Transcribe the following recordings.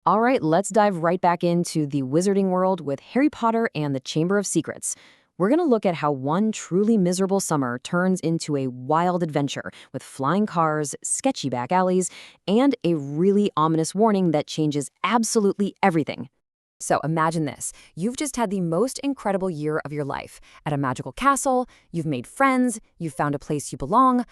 All right, let's dive right back into the wizarding world with Harry Potter and the Chamber of Secrets. We're going to look at how one truly miserable summer turns into a wild adventure with flying cars, sketchy back alleys, and a really ominous warning that changes absolutely everything. So imagine this. You've just had the most incredible year of your life. At a magical castle, you've made friends, you've found a place you belong,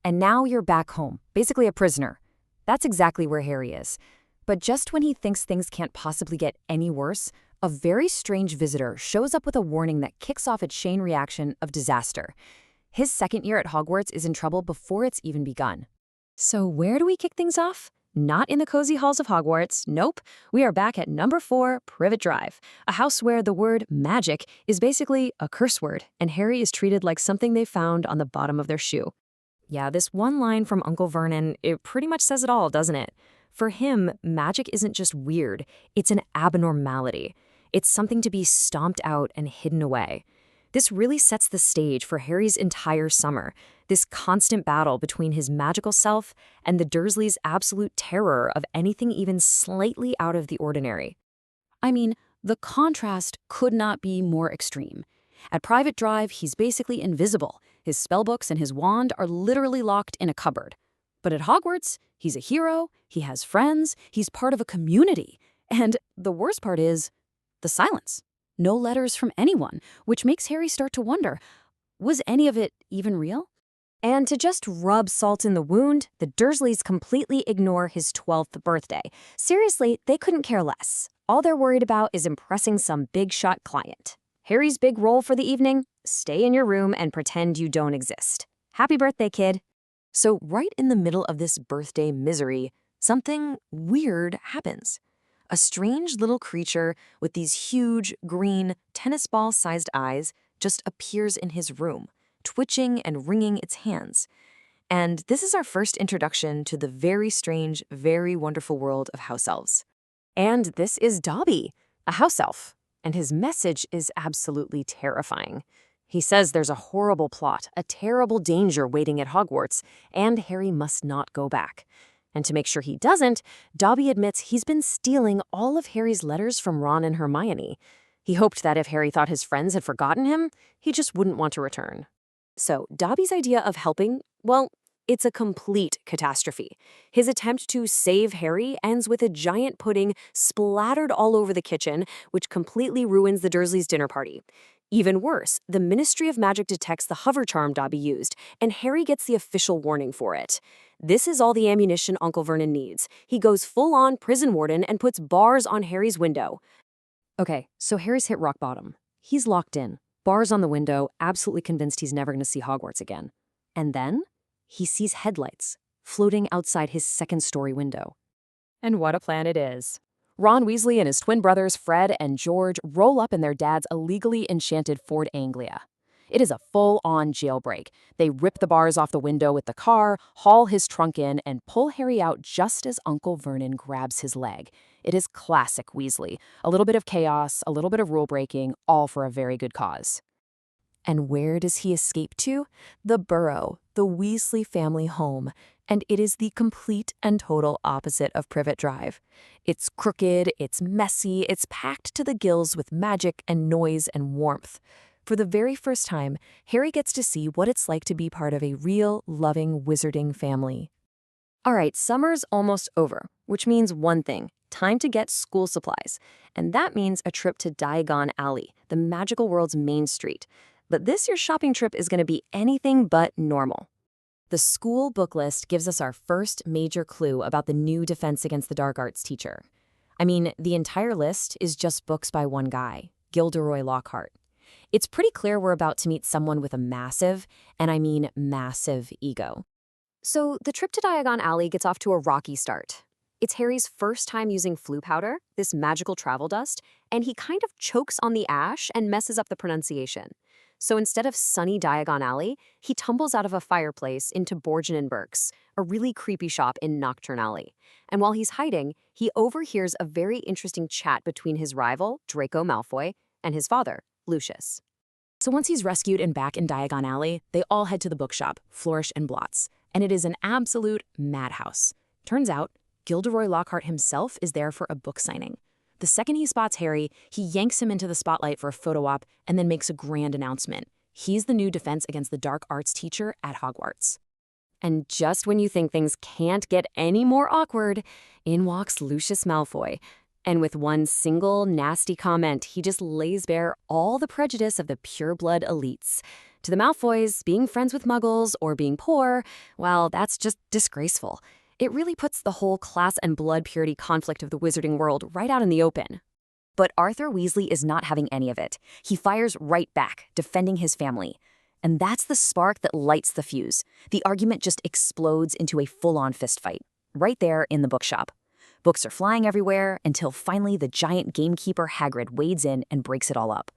and now you're back home, basically a prisoner. That's exactly where Harry is. But just when he thinks things can't possibly get any worse, a very strange visitor shows up with a warning that kicks off a chain reaction of disaster. His second year at Hogwarts is in trouble before it's even begun. So where do we kick things off? Not in the cozy halls of Hogwarts, nope. We are back at number 4, Privet Drive, a house where the word magic is basically a curse word, and Harry is treated like something they found on the bottom of their shoe. Yeah, this one line from Uncle Vernon, it pretty much says it all, doesn't it? For him, magic isn't just weird, it's an abnormality. It's something to be stomped out and hidden away. This really sets the stage for Harry's entire summer, this constant battle between his magical self and the Dursleys' absolute terror of anything even slightly out of the ordinary. I mean, the contrast could not be more extreme. At Private Drive, he's basically invisible. His spellbooks and his wand are literally locked in a cupboard. But at Hogwarts, he's a hero, he has friends, he's part of a community. And the worst part is the silence. No letters from anyone, which makes Harry start to wonder, was any of it even real? And to just rub salt in the wound, the Dursleys completely ignore his 12th birthday. Seriously, they couldn't care less. All they're worried about is impressing some big-shot client. Harry's big role for the evening? Stay in your room and pretend you don't exist. Happy birthday, kid. So right in the middle of this birthday misery, something weird happens. A strange little creature with these huge, green, tennis ball-sized eyes just appears in his room, twitching and wringing its hands. And this is our first introduction to the very strange, very wonderful world of house elves. And this is Dobby, a house elf, and his message is absolutely terrifying. He says there's a horrible plot, a terrible danger waiting at Hogwarts, and Harry must not go back. And to make sure he doesn't, Dobby admits he's been stealing all of Harry's letters from Ron and Hermione. He hoped that if Harry thought his friends had forgotten him, he just wouldn't want to return. So Dobby's idea of helping, well, it's a complete catastrophe. His attempt to save Harry ends with a giant pudding splattered all over the kitchen, which completely ruins the Dursleys' dinner party. Even worse, the Ministry of Magic detects the hover charm Dobby used, and Harry gets the official warning for it. This is all the ammunition Uncle Vernon needs. He goes full-on prison warden and puts bars on Harry's window. Okay, so Harry's hit rock bottom. He's locked in, bars on the window, absolutely convinced he's never going to see Hogwarts again. And then he sees headlights floating outside his second-story window. And what a plan it is. Ron Weasley and his twin brothers Fred and George roll up in their dad's illegally enchanted Ford Anglia. It is a full-on jailbreak. They rip the bars off the window with the car, haul his trunk in, and pull Harry out just as Uncle Vernon grabs his leg. It is classic Weasley. A little bit of chaos, a little bit of rule-breaking, all for a very good cause. And where does he escape to? The Burrow, the Weasley family home. And it is the complete and total opposite of Privet Drive. It's crooked, it's messy, it's packed to the gills with magic and noise and warmth. For the very first time, Harry gets to see what it's like to be part of a real, loving, wizarding family. All right, summer's almost over, which means one thing. Time to get school supplies. And that means a trip to Diagon Alley, the magical world's main street. But this year's shopping trip is going to be anything but normal. The school book list gives us our first major clue about the new Defense Against the Dark Arts teacher. I mean, the entire list is just books by one guy, Gilderoy Lockhart. It's pretty clear we're about to meet someone with a massive, and I mean massive, ego. So the trip to Diagon Alley gets off to a rocky start. It's Harry's first time using Floo powder, this magical travel dust, and he kind of chokes on the ash and messes up the pronunciation. So instead of sunny Diagon Alley, he tumbles out of a fireplace into Borgin & Burke's, a really creepy shop in Nocturne Alley. And while he's hiding, he overhears a very interesting chat between his rival, Draco Malfoy, and his father, Lucius. So once he's rescued and back in Diagon Alley, they all head to the bookshop, Flourish and Blotts, and it is an absolute madhouse. Turns out, Gilderoy Lockhart himself is there for a book signing. The second he spots Harry, he yanks him into the spotlight for a photo op and then makes a grand announcement. He's the new Defense Against the Dark Arts teacher at Hogwarts. And just when you think things can't get any more awkward, in walks Lucius Malfoy. And with one single nasty comment, he just lays bare all the prejudice of the pureblood elites. To the Malfoys, being friends with muggles or being poor, well, that's just disgraceful. It really puts the whole class and blood purity conflict of the wizarding world right out in the open. But Arthur Weasley is not having any of it. He fires right back, defending his family. And that's the spark that lights the fuse. The argument just explodes into a full-on fistfight, right there in the bookshop. Books are flying everywhere until finally the giant gamekeeper Hagrid wades in and breaks it all up.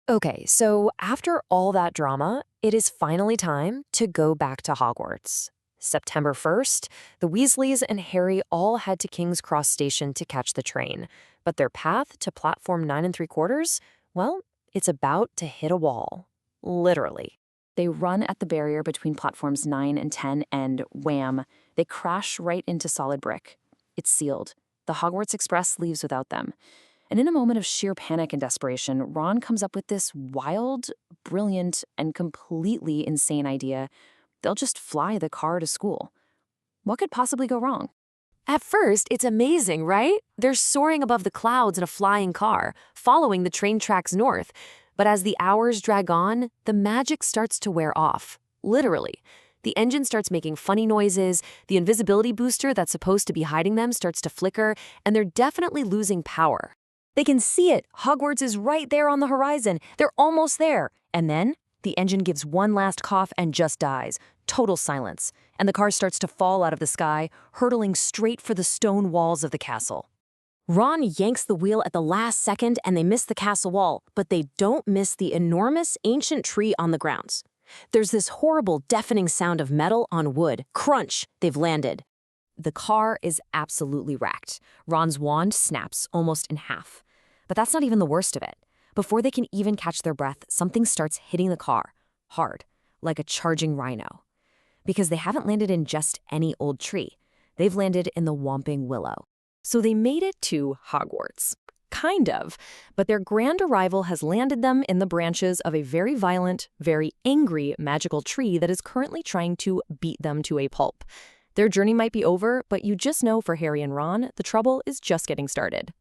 Okay, so after all that drama, it is finally time to go back to Hogwarts. September 1st, the Weasleys and Harry all head to King's Cross Station to catch the train. But their path to platform 9 3/4, well, it's about to hit a wall. Literally. They run at the barrier between platforms 9 and 10 and wham, they crash right into solid brick. It's sealed. The Hogwarts Express leaves without them. And in a moment of sheer panic and desperation, Ron comes up with this wild, brilliant, and completely insane idea. They'll just fly the car to school. What could possibly go wrong? At first, it's amazing, right? They're soaring above the clouds in a flying car, following the train tracks north. But as the hours drag on, the magic starts to wear off. Literally. The engine starts making funny noises, the invisibility booster that's supposed to be hiding them starts to flicker, and they're definitely losing power. They can see it. Hogwarts is right there on the horizon. They're almost there. And then the engine gives one last cough and just dies. Total silence. And the car starts to fall out of the sky, hurtling straight for the stone walls of the castle. Ron yanks the wheel at the last second and they miss the castle wall, but they don't miss the enormous ancient tree on the grounds. There's this horrible, deafening sound of metal on wood. Crunch! They've landed. The car is absolutely wrecked. Ron's wand snaps almost in half. But that's not even the worst of it. Before they can even catch their breath, something starts hitting the car, hard, like a charging rhino. Because they haven't landed in just any old tree. They've landed in the Whomping Willow. So they made it to Hogwarts. Kind of. But their grand arrival has landed them in the branches of a very violent, very angry magical tree that is currently trying to beat them to a pulp. Their journey might be over, but you just know for Harry and Ron, the trouble is just getting started.